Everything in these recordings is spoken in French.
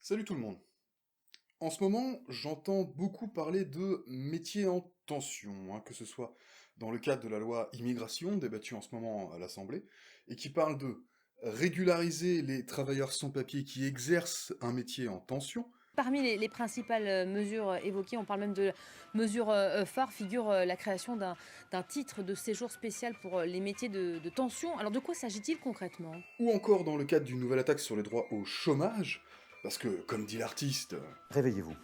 Salut tout le monde. En ce moment, j'entends beaucoup parler de métiers en tension, que ce soit dans le cadre de la loi immigration, débattue en ce moment à l'Assemblée, et qui parle de régulariser les travailleurs sans papier qui exercent un métier en tension. Parmi les principales, mesures, évoquées, on parle même de mesures, phares, figure, la création d'un titre de séjour spécial pour, les métiers de tension. Alors de quoi s'agit-il concrètement? Ou encore dans le cadre d'une nouvelle attaque sur les droits au chômage, parce que, comme dit l'artiste, Réveillez-vous.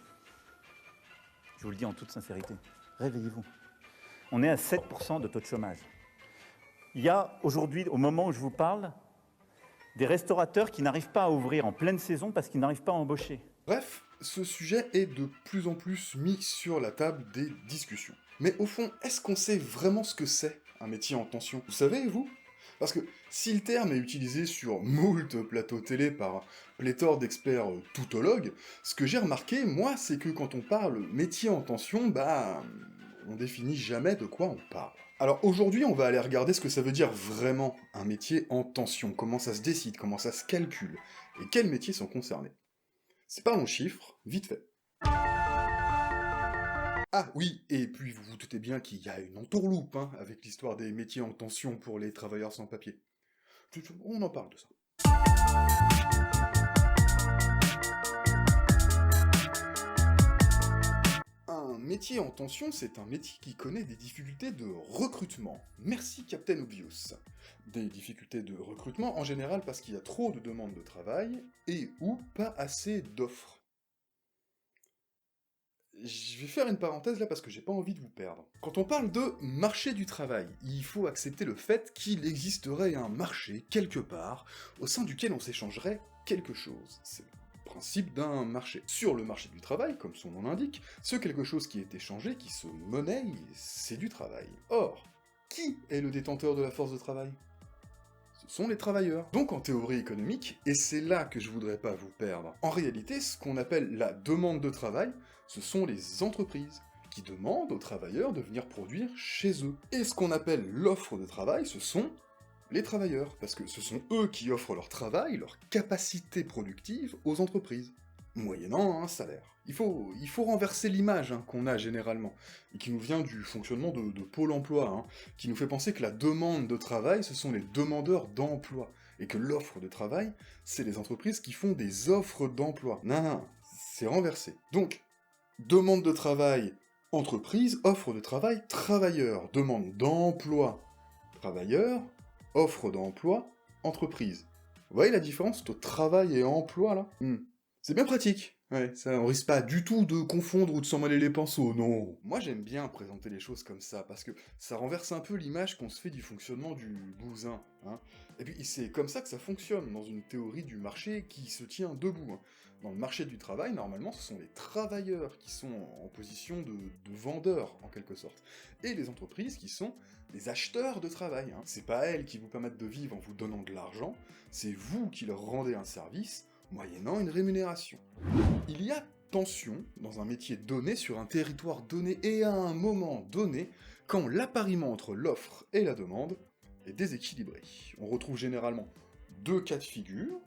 Je vous le dis en toute sincérité. Réveillez-vous. On est à 7% de taux de chômage. Il y a aujourd'hui, au moment où je vous parle, des restaurateurs qui n'arrivent pas à ouvrir en pleine saison parce qu'ils n'arrivent pas à embaucher. bref, ce sujet est de plus en plus mis sur la table des discussions. Mais au fond, est-ce qu'on sait vraiment ce que c'est un métier en tension? Vous savez, vous? Parce que si le terme est utilisé sur moult plateaux télé par pléthore d'experts toutologues, ce que j'ai remarqué, moi, c'est que quand on parle métier en tension, on définit jamais de quoi on parle. Alors aujourd'hui, on va aller regarder ce que ça veut dire vraiment un métier en tension, comment ça se décide, comment ça se calcule, et quels métiers sont concernés. C'est pas mon chiffre, vite fait. Ah oui, et puis vous vous doutez bien qu'il y a une entourloupe, avec l'histoire des métiers en tension pour les travailleurs sans papier. On en parle de ça. Un métier en tension, c'est un métier qui connaît des difficultés de recrutement. Merci Captain Obvious. Des difficultés de recrutement en général parce qu'il y a trop de demandes de travail et ou pas assez d'offres. Je vais faire une parenthèse là parce que j'ai pas envie de vous perdre. Quand on parle de marché du travail, il faut accepter le fait qu'il existerait un marché quelque part au sein duquel on s'échangerait quelque chose. C'est le principe d'un marché. Sur le marché du travail, comme son nom l'indique, ce quelque chose qui est échangé, qui se monnaie, c'est du travail. Or, qui est le détenteur de la force de travail? Ce sont les travailleurs. Donc en théorie économique, et c'est là que je voudrais pas vous perdre, en réalité, ce qu'on appelle la demande de travail, ce sont les entreprises qui demandent aux travailleurs de venir produire chez eux. Et ce qu'on appelle l'offre de travail, ce sont les travailleurs, parce que ce sont eux qui offrent leur travail, leur capacité productive aux entreprises, moyennant un salaire. Il faut renverser l'image qu'on a généralement, et qui nous vient du fonctionnement de Pôle emploi, qui nous fait penser que la demande de travail, ce sont les demandeurs d'emploi, et que l'offre de travail, c'est les entreprises qui font des offres d'emploi. Non, non, c'est renversé. Donc, demande de travail, entreprise, offre de travail, travailleur, demande d'emploi, travailleur, offre d'emploi, entreprise. Vous voyez la différence entre travail et emploi, là? C'est bien pratique. Ouais, ça, on risque pas du tout de confondre ou de s'en mêler les pinceaux, non. Moi, j'aime bien présenter les choses comme ça, parce que ça renverse un peu l'image qu'on se fait du fonctionnement du bousin, Et puis, c'est comme ça que ça fonctionne, dans une théorie du marché qui se tient debout, Dans le marché du travail, normalement, ce sont les travailleurs qui sont en position de vendeurs, en quelque sorte. Et les entreprises qui sont les acheteurs de travail, C'est pas elles qui vous permettent de vivre en vous donnant de l'argent, c'est vous qui leur rendez un service, moyennant une rémunération. Il y a tension dans un métier donné sur un territoire donné et à un moment donné quand l'appariement entre l'offre et la demande est déséquilibré. On retrouve généralement deux cas de figure.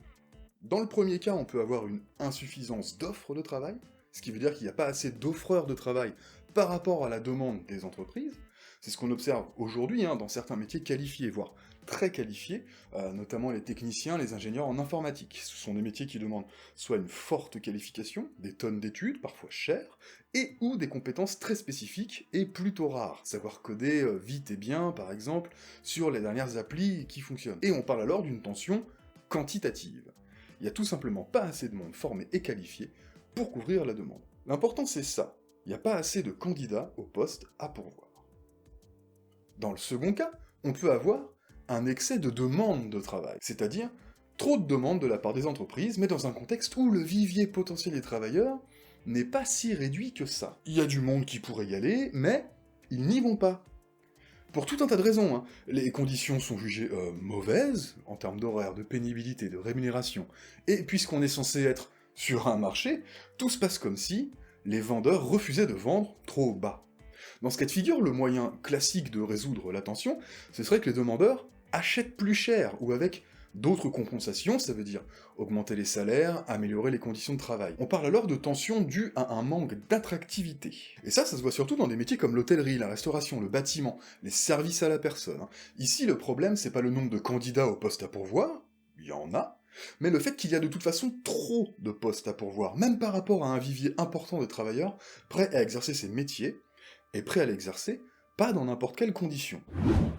Dans le premier cas, on peut avoir une insuffisance d'offres de travail, ce qui veut dire qu'il n'y a pas assez d'offreurs de travail par rapport à la demande des entreprises. C'est ce qu'on observe aujourd'hui dans certains métiers qualifiés, voire très qualifiés, notamment les techniciens, les ingénieurs en informatique. Ce sont des métiers qui demandent soit une forte qualification, des tonnes d'études, parfois chères, et ou des compétences très spécifiques et plutôt rares. Savoir coder vite et bien, par exemple, sur les dernières applis qui fonctionnent. Et on parle alors d'une tension quantitative. Il n'y a tout simplement pas assez de monde formé et qualifié pour couvrir la demande. L'important c'est ça, il n'y a pas assez de candidats au poste à pourvoir. Dans le second cas, on peut avoir un excès de demande de travail, c'est-à-dire trop de demandes de la part des entreprises, mais dans un contexte où le vivier potentiel des travailleurs n'est pas si réduit que ça. Il y a du monde qui pourrait y aller, mais ils n'y vont pas. Pour tout un tas de raisons, Les conditions sont jugées mauvaises, en termes d'horaire, de pénibilité, de rémunération, et puisqu'on est censé être sur un marché, tout se passe comme si les vendeurs refusaient de vendre trop bas. Dans ce cas de figure, le moyen classique de résoudre la tension, ce serait que les demandeurs achètent plus cher, ou avec D'autres compensations, ça veut dire augmenter les salaires, améliorer les conditions de travail. On parle alors de tension due à un manque d'attractivité. Et ça se voit surtout dans des métiers comme l'hôtellerie, la restauration, le bâtiment, les services à la personne. Ici, le problème, c'est pas le nombre de candidats au poste à pourvoir, il y en a, mais le fait qu'il y a de toute façon trop de postes à pourvoir, même par rapport à un vivier important de travailleurs prêts à exercer ces métiers, et prêts à l'exercer, pas dans n'importe quelles conditions.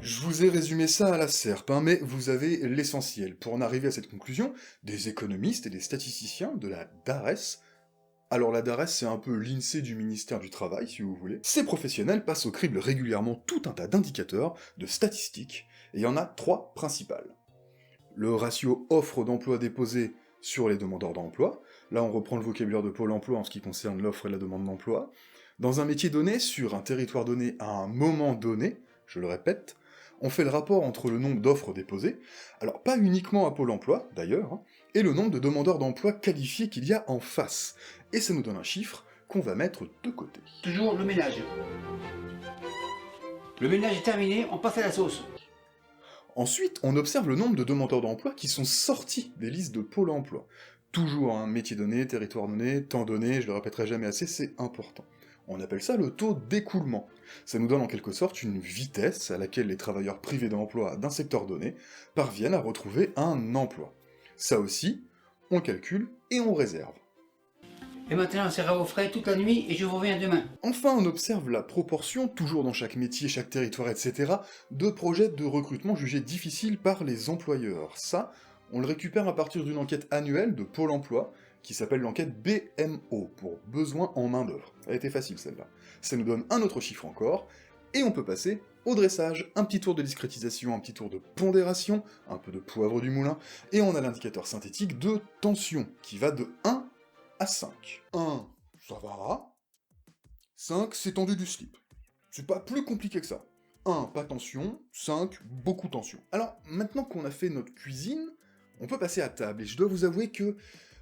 Je vous ai résumé ça à la serpe, mais vous avez l'essentiel. Pour en arriver à cette conclusion, des économistes et des statisticiens de la DARES, alors la DARES c'est un peu l'INSEE du ministère du Travail, si vous voulez, ces professionnels passent au crible régulièrement tout un tas d'indicateurs, de statistiques, et il y en a 3 principales. Le ratio offre d'emploi déposé sur les demandeurs d'emploi, là on reprend le vocabulaire de Pôle emploi en ce qui concerne l'offre et la demande d'emploi, dans un métier donné, sur un territoire donné, à un moment donné, je le répète, on fait le rapport entre le nombre d'offres déposées, alors pas uniquement à Pôle emploi, d'ailleurs, et le nombre de demandeurs d'emploi qualifiés qu'il y a en face. Et ça nous donne un chiffre qu'on va mettre de côté. Toujours le ménage. Le ménage est terminé, on passe à la sauce. Ensuite, on observe le nombre de demandeurs d'emploi qui sont sortis des listes de Pôle emploi. Toujours un métier donné, territoire donné, temps donné, je le répéterai jamais assez, c'est important. On appelle ça le taux d'écoulement. Ça nous donne en quelque sorte une vitesse à laquelle les travailleurs privés d'emploi d'un secteur donné parviennent à retrouver un emploi. Ça aussi, on calcule et on réserve. Et maintenant, on sera au frais toute la nuit et je vous reviens demain. Enfin, on observe la proportion, toujours dans chaque métier, chaque territoire, etc., de projets de recrutement jugés difficiles par les employeurs. Ça, on le récupère à partir d'une enquête annuelle de Pôle emploi, qui s'appelle l'enquête BMO, pour besoin en main-d'œuvre. Elle était facile celle-là. Ça nous donne un autre chiffre encore, et on peut passer au dressage. Un petit tour de discrétisation, un petit tour de pondération, un peu de poivre du moulin, et on a l'indicateur synthétique de tension, qui va de 1 à 5. 1, ça va. 5, c'est tendu du slip. C'est pas plus compliqué que ça. 1, pas tension. 5, beaucoup tension. Alors, maintenant qu'on a fait notre cuisine, on peut passer à table, et je dois vous avouer que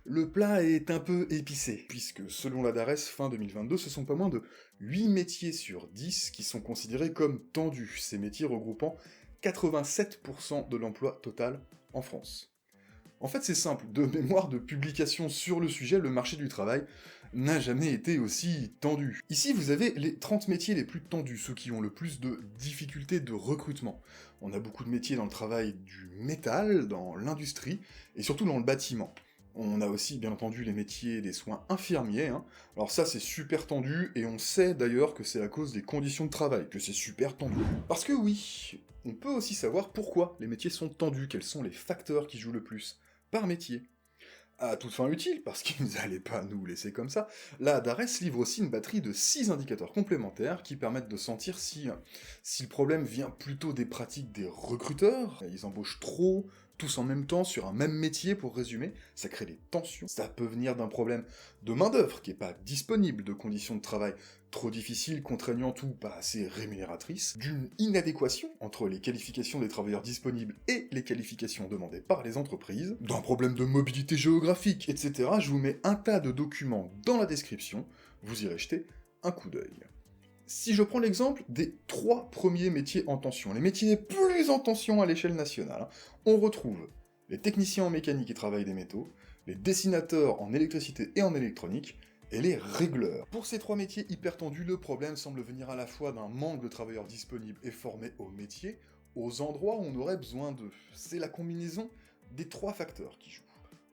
le plat est un peu épicé, puisque selon la DARES fin 2022, ce sont pas moins de 8 métiers sur 10 qui sont considérés comme tendus, ces métiers regroupant 87% de l'emploi total en France. En fait, c'est simple, de mémoire de publication sur le sujet, le marché du travail n'a jamais été aussi tendu. Ici, vous avez les 30 métiers les plus tendus, ceux qui ont le plus de difficultés de recrutement. On a beaucoup de métiers dans le travail du métal, dans l'industrie, et surtout dans le bâtiment. On a aussi, bien entendu, les métiers des soins infirmiers. Alors ça, c'est super tendu, et on sait d'ailleurs que c'est à cause des conditions de travail que c'est super tendu. Parce que oui, on peut aussi savoir pourquoi les métiers sont tendus, quels sont les facteurs qui jouent le plus, par métier. À toute fin utile, parce qu'ils n'allaient pas nous laisser comme ça, la DARES livre aussi une batterie de 6 indicateurs complémentaires qui permettent de sentir si le problème vient plutôt des pratiques des recruteurs, ils embauchent trop, tous en même temps, sur un même métier, pour résumer, ça crée des tensions. Ça peut venir d'un problème de main-d'œuvre qui est pas disponible, de conditions de travail trop difficiles, contraignantes ou pas assez rémunératrices, d'une inadéquation entre les qualifications des travailleurs disponibles et les qualifications demandées par les entreprises, d'un problème de mobilité géographique, etc. Je vous mets un tas de documents dans la description, vous irez jeter un coup d'œil. Si je prends l'exemple des 3 premiers métiers en tension, les métiers les plus en tension à l'échelle nationale, on retrouve les techniciens en mécanique et travail des métaux, les dessinateurs en électricité et en électronique, et les régleurs. Pour ces 3 métiers hyper tendus, le problème semble venir à la fois d'un manque de travailleurs disponibles et formés au métier, aux endroits où on aurait besoin d'eux. C'est la combinaison des 3 facteurs qui jouent.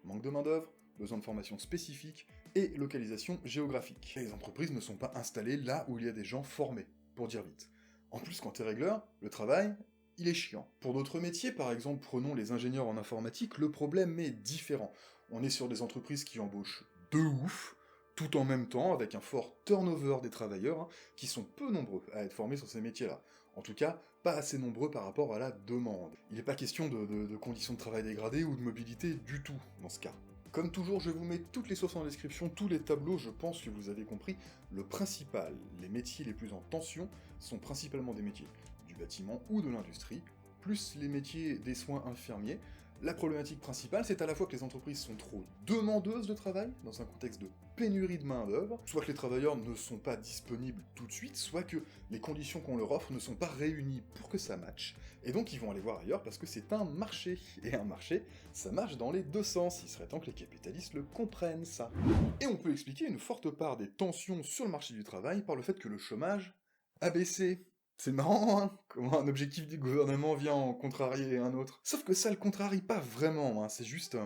Manque de main-d'œuvre, besoin de formation spécifique, et localisation géographique. Les entreprises ne sont pas installées là où il y a des gens formés, pour dire vite. En plus, quand t'es régleur, le travail, il est chiant. Pour d'autres métiers, par exemple, prenons les ingénieurs en informatique, le problème est différent. On est sur des entreprises qui embauchent de ouf, tout en même temps, avec un fort turnover des travailleurs, qui sont peu nombreux à être formés sur ces métiers-là. En tout cas, pas assez nombreux par rapport à la demande. Il n'est pas question de conditions de travail dégradées ou de mobilité du tout, dans ce cas. Comme toujours, je vous mets toutes les sources en description, tous les tableaux, je pense que vous avez compris. Le principal, les métiers les plus en tension, sont principalement des métiers du bâtiment ou de l'industrie, plus les métiers des soins infirmiers. La problématique principale, c'est à la fois que les entreprises sont trop demandeuses de travail, dans un contexte de pénurie de main-d'œuvre, soit que les travailleurs ne sont pas disponibles tout de suite, soit que les conditions qu'on leur offre ne sont pas réunies pour que ça matche, et donc ils vont aller voir ailleurs parce que c'est un marché, et un marché, ça marche dans les deux sens, il serait temps que les capitalistes le comprennent, ça. Et on peut expliquer une forte part des tensions sur le marché du travail par le fait que le chômage a baissé. C'est marrant, hein, comment un objectif du gouvernement vient en contrarier un autre. Sauf que ça le contrarie pas vraiment, hein, c'est juste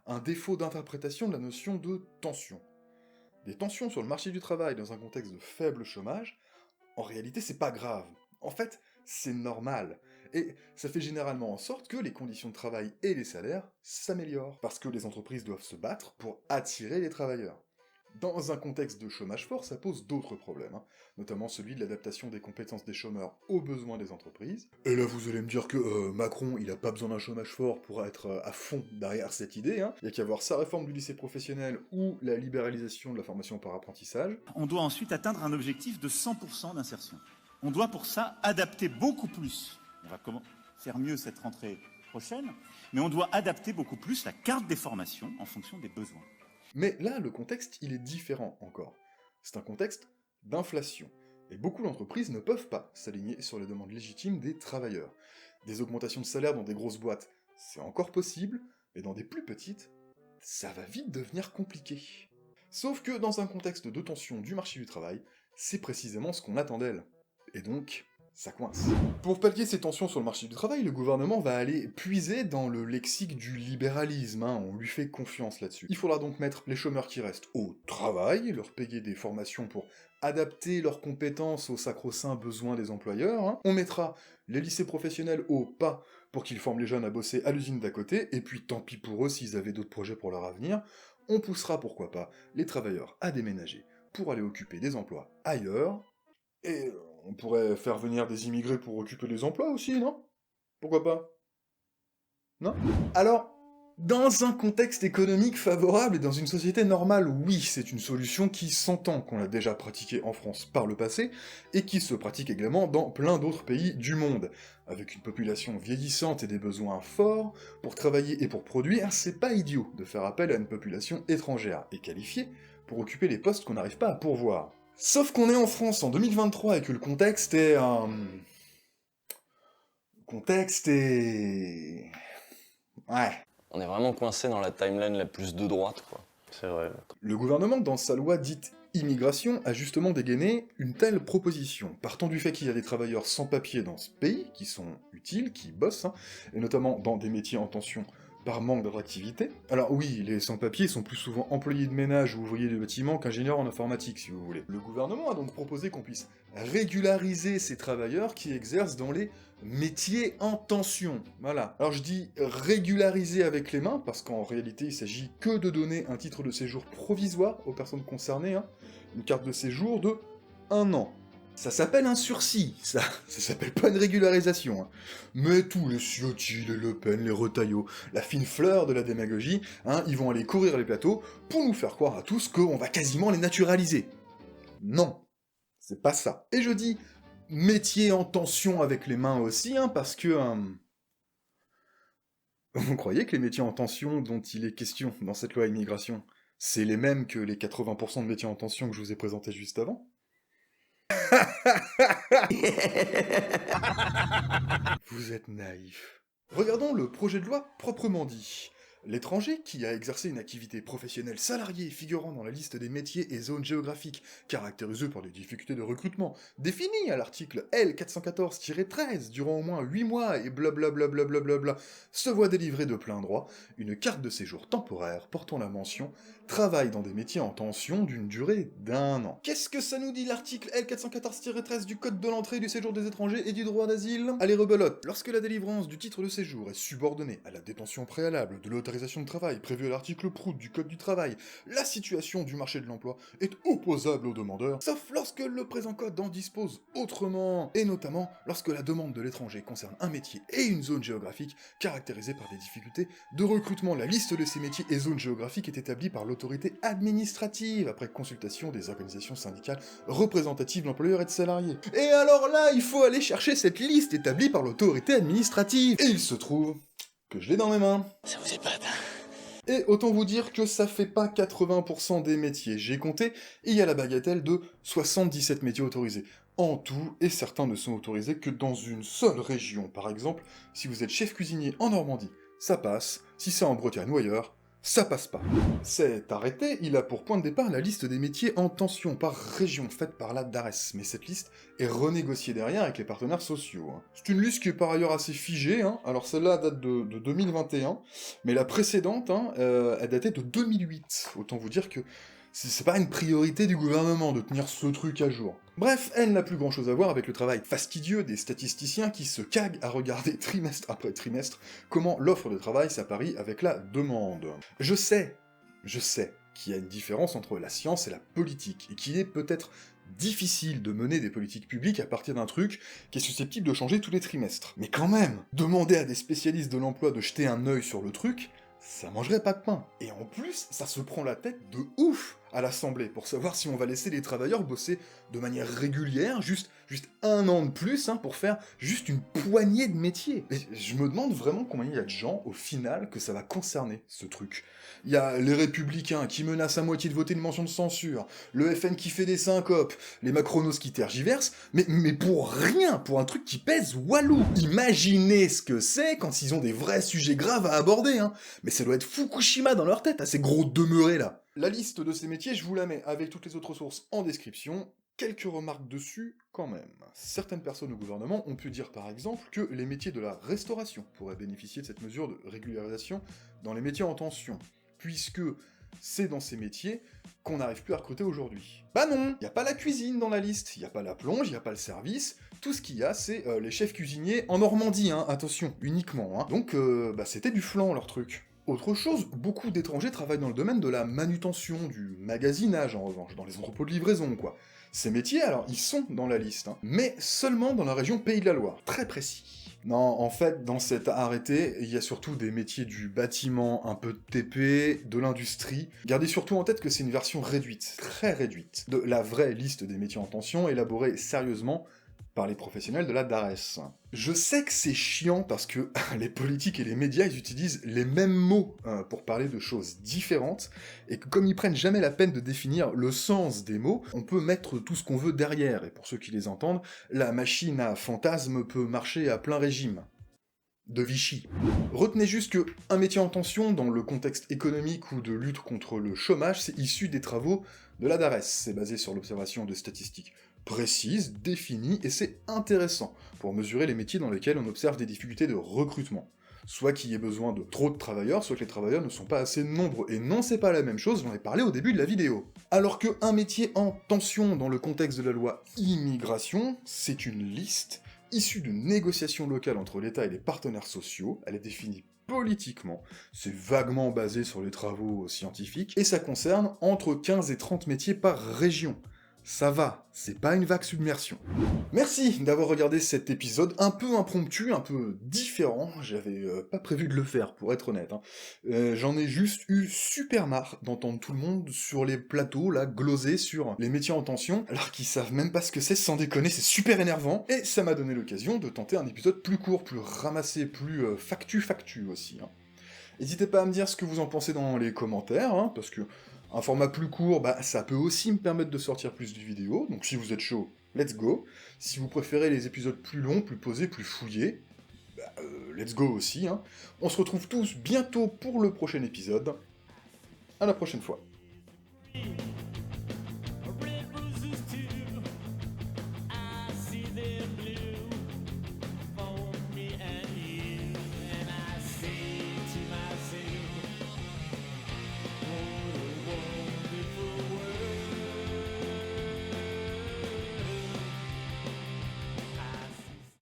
un défaut d'interprétation de la notion de tension. Des tensions sur le marché du travail dans un contexte de faible chômage, en réalité c'est pas grave. En fait, c'est normal. Et ça fait généralement en sorte que les conditions de travail et les salaires s'améliorent, parce que les entreprises doivent se battre pour attirer les travailleurs. Dans un contexte de chômage fort, ça pose d'autres problèmes, hein, notamment celui de l'adaptation des compétences des chômeurs aux besoins des entreprises. Et là, vous allez me dire que Macron, il a pas besoin d'un chômage fort pour être à fond derrière cette idée, hein. Il y a qu'à voir sa réforme du lycée professionnel ou la libéralisation de la formation par apprentissage. On doit ensuite atteindre un objectif de 100% d'insertion. On doit pour ça adapter beaucoup plus. On va faire mieux cette rentrée prochaine, mais on doit adapter beaucoup plus la carte des formations en fonction des besoins. Mais là, le contexte, il est différent encore. C'est un contexte d'inflation, et beaucoup d'entreprises ne peuvent pas s'aligner sur les demandes légitimes des travailleurs. Des augmentations de salaire dans des grosses boîtes, c'est encore possible, mais dans des plus petites, ça va vite devenir compliqué. Sauf que dans un contexte de tension du marché du travail, c'est précisément ce qu'on attend d'elle. Et donc, ça coince. Pour pallier ces tensions sur le marché du travail, le gouvernement va aller puiser dans le lexique du libéralisme, hein, on lui fait confiance là-dessus. Il faudra donc mettre les chômeurs qui restent au travail, leur payer des formations pour adapter leurs compétences aux sacro-saints besoins des employeurs, hein. On mettra les lycées professionnels au pas pour qu'ils forment les jeunes à bosser à l'usine d'à côté, et puis tant pis pour eux s'ils avaient d'autres projets pour leur avenir. On poussera pourquoi pas les travailleurs à déménager pour aller occuper des emplois ailleurs, et on pourrait faire venir des immigrés pour occuper les emplois aussi, non? Pourquoi pas? Non? Alors, dans un contexte économique favorable et dans une société normale, oui, c'est une solution qui s'entend qu'on l'a déjà pratiquée en France par le passé, et qui se pratique également dans plein d'autres pays du monde. Avec une population vieillissante et des besoins forts, pour travailler et pour produire, c'est pas idiot de faire appel à une population étrangère et qualifiée pour occuper les postes qu'on n'arrive pas à pourvoir. Sauf qu'on est en France en 2023 et que le contexte est... Ouais. On est vraiment coincé dans la timeline la plus de droite, quoi. C'est vrai. Le gouvernement, dans sa loi dite immigration, a justement dégainé une telle proposition, partant du fait qu'il y a des travailleurs sans papier dans ce pays, qui sont utiles, qui bossent, hein, et notamment dans des métiers en tension par manque d'attractivité. Alors oui, les sans-papiers sont plus souvent employés de ménage ou ouvriers de bâtiment qu'ingénieurs en informatique, si vous voulez. Le gouvernement a donc proposé qu'on puisse régulariser ces travailleurs qui exercent dans les métiers en tension. Voilà. Alors je dis régulariser avec les mains, parce qu'en réalité il s'agit que de donner un titre de séjour provisoire aux personnes concernées, hein, une carte de séjour de 1 an. Ça s'appelle un sursis, ça s'appelle pas une régularisation. Hein. Mais tous les Ciotti, les Le Pen, les Retailleau, la fine fleur de la démagogie, hein, ils vont aller courir les plateaux pour nous faire croire à tous qu'on va quasiment les naturaliser. Non, c'est pas ça. Et je dis métier en tension avec les mains aussi, hein, parce que... Vous croyez que les métiers en tension dont il est question dans cette loi immigration, c'est les mêmes que les 80% de métiers en tension que je vous ai présentés juste avant ? Vous êtes naïf. Regardons le projet de loi proprement dit. L'étranger qui a exercé une activité professionnelle salariée figurant dans la liste des métiers et zones géographiques caractérisés par des difficultés de recrutement, définies à l'article L414-13 durant au moins 8 mois et blablabla, se voit délivrer de plein droit une carte de séjour temporaire portant la mention « Travail dans des métiers en tension d'une durée d'1 an ». Qu'est-ce que ça nous dit l'article L414-13 du Code de l'entrée et du séjour des étrangers et du droit d'asile ? Allez rebelote, lorsque la délivrance du titre de séjour est subordonnée à la détention préalable de l'autorisation de travail prévue à l'article Prout du Code du travail, la situation du marché de l'emploi est opposable au demandeur, sauf lorsque le présent code en dispose autrement, et notamment lorsque la demande de l'étranger concerne un métier et une zone géographique caractérisée par des difficultés de recrutement. La liste de ces métiers et zones géographiques est établie par l'autorité administrative, après consultation des organisations syndicales représentatives d'employeurs et de salariés. Et alors là, il faut aller chercher cette liste établie par l'autorité administrative, et il se trouve que je l'ai dans mes mains. Ça vous épate, Et autant vous dire que ça fait pas 80% des métiers. J'ai compté, et il y a la bagatelle de 77 métiers autorisés. En tout, et certains ne sont autorisés que dans une seule région. Par exemple, si vous êtes chef cuisinier en Normandie, ça passe. Si c'est en Bretagne ou ailleurs, ça passe pas. Cet arrêté, il a pour point de départ la liste des métiers en tension par région faite par la DARES, mais cette liste est renégociée derrière avec les partenaires sociaux. C'est une liste qui est par ailleurs assez figée, alors celle-là date de 2021, mais la précédente, elle datait de 2008. Autant vous dire que c'est pas une priorité du gouvernement de tenir ce truc à jour. Bref, elle n'a plus grand chose à voir avec le travail fastidieux des statisticiens qui se caguent à regarder trimestre après trimestre comment l'offre de travail s'apparie avec la demande. Je sais qu'il y a une différence entre la science et la politique, et qu'il est peut-être difficile de mener des politiques publiques à partir d'un truc qui est susceptible de changer tous les trimestres. Mais quand même, demander à des spécialistes de l'emploi de jeter un œil sur le truc, ça mangerait pas de pain. Et en plus, ça se prend la tête de ouf à l'Assemblée pour savoir si on va laisser les travailleurs bosser de manière régulière, juste un an de plus, pour faire juste une poignée de métiers. Et je me demande vraiment combien il y a de gens, au final, que ça va concerner, ce truc. Il y a les Républicains qui menacent à moitié de voter une motion de censure, le FN qui fait des syncopes, les Macronos qui tergiversent, mais pour rien, pour un truc qui pèse walou. Imaginez ce que c'est quand ils ont des vrais sujets graves à aborder, Mais ça doit être Fukushima dans leur tête, ces gros demeurés là. La liste de ces métiers, je vous la mets avec toutes les autres sources en description. Quelques remarques dessus, quand même. Certaines personnes au gouvernement ont pu dire par exemple que les métiers de la restauration pourraient bénéficier de cette mesure de régularisation dans les métiers en tension, puisque c'est dans ces métiers qu'on n'arrive plus à recruter aujourd'hui. Bah non, y a pas la cuisine dans la liste, y a pas la plonge, y a pas le service, tout ce qu'il y a, c'est les chefs cuisiniers en Normandie, attention, uniquement. Donc, c'était du flan, leur truc. Autre chose, beaucoup d'étrangers travaillent dans le domaine de la manutention, du magasinage en revanche, dans les entrepôts de livraison, quoi. Ces métiers, alors, ils sont dans la liste, mais seulement dans la région Pays de la Loire, très précis. Non, en fait, dans cet arrêté, il y a surtout des métiers du bâtiment, un peu de TP, de l'industrie. Gardez surtout en tête que c'est une version réduite, très réduite, de la vraie liste des métiers en tension, élaborée sérieusement par les professionnels de la DARES. Je sais que c'est chiant parce que les politiques et les médias, ils utilisent les mêmes mots pour parler de choses différentes, et que comme ils prennent jamais la peine de définir le sens des mots, on peut mettre tout ce qu'on veut derrière, et pour ceux qui les entendent, la machine à fantasmes peut marcher à plein régime. De Vichy. Retenez juste que un métier en tension, dans le contexte économique ou de lutte contre le chômage, c'est issu des travaux de la DARES, c'est basé sur l'observation de statistiques précises, définies, et c'est intéressant pour mesurer les métiers dans lesquels on observe des difficultés de recrutement. Soit qu'il y ait besoin de trop de travailleurs, soit que les travailleurs ne sont pas assez nombreux. Et non, c'est pas la même chose, j'en ai parlé au début de la vidéo. Alors que un métier en tension dans le contexte de la loi immigration, c'est une liste issue de négociations locales entre l'État et les partenaires sociaux, elle est définie politiquement, c'est vaguement basé sur les travaux scientifiques, et ça concerne entre 15 et 30 métiers par région. Ça va, c'est pas une vague submersion. Merci d'avoir regardé cet épisode un peu impromptu, un peu différent, j'avais pas prévu de le faire, pour être honnête. J'en ai juste eu super marre d'entendre tout le monde sur les plateaux, là, gloser sur les métiers en tension, alors qu'ils savent même pas ce que c'est, sans déconner, c'est super énervant, et ça m'a donné l'occasion de tenter un épisode plus court, plus ramassé, plus factu aussi. N'hésitez pas à me dire ce que vous en pensez dans les commentaires, parce que un format plus court, ça peut aussi me permettre de sortir plus de vidéos, donc si vous êtes chaud, let's go. Si vous préférez les épisodes plus longs, plus posés, plus fouillés, let's go aussi. On se retrouve tous bientôt pour le prochain épisode. À la prochaine fois.